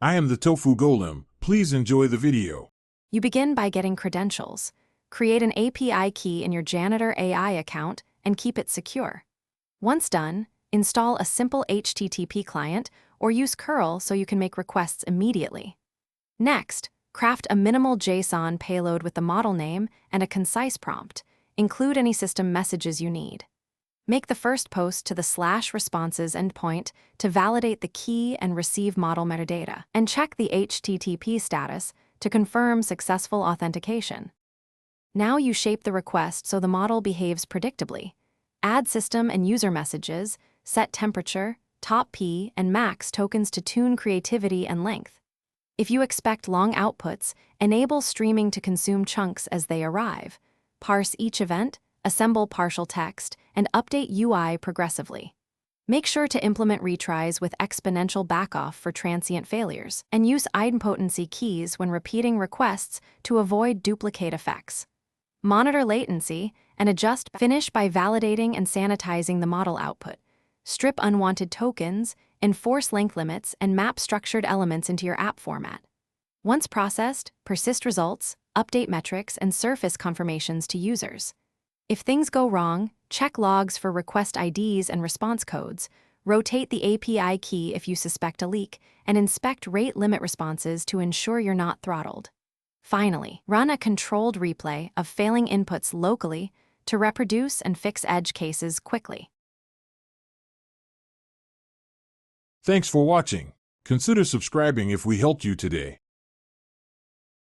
I am the Tofu Golem. Please enjoy the video. You begin by getting credentials. Create an API key in your Janitor AI account and keep it secure. Once done, install a simple HTTP client or use curl so you can make requests immediately. Next, craft a minimal JSON payload with the model name and a concise prompt. Include any system messages you need. Make the first post to the /responses endpoint to validate the key and receive model metadata, and check the HTTP status to confirm successful authentication. Now you shape the request so the model behaves predictably. Add system and user messages, set temperature, top P, and max tokens to tune creativity and length. If you expect long outputs, enable streaming to consume chunks as they arrive. Parse each event, assemble partial text, and update UI progressively. Make sure to implement retries with exponential backoff for transient failures, and use idempotency keys when repeating requests to avoid duplicate effects. Monitor latency and adjust. Finish by validating and sanitizing the model output. Strip unwanted tokens, enforce length limits, and map structured elements into your app format. Once processed, persist results, update metrics, and surface confirmations to users. If things go wrong, check logs for request IDs and response codes, rotate the API key if you suspect a leak, and inspect rate limit responses to ensure you're not throttled. Finally, run a controlled replay of failing inputs locally to reproduce and fix edge cases quickly. Thanks for watching. Consider subscribing if we helped you today.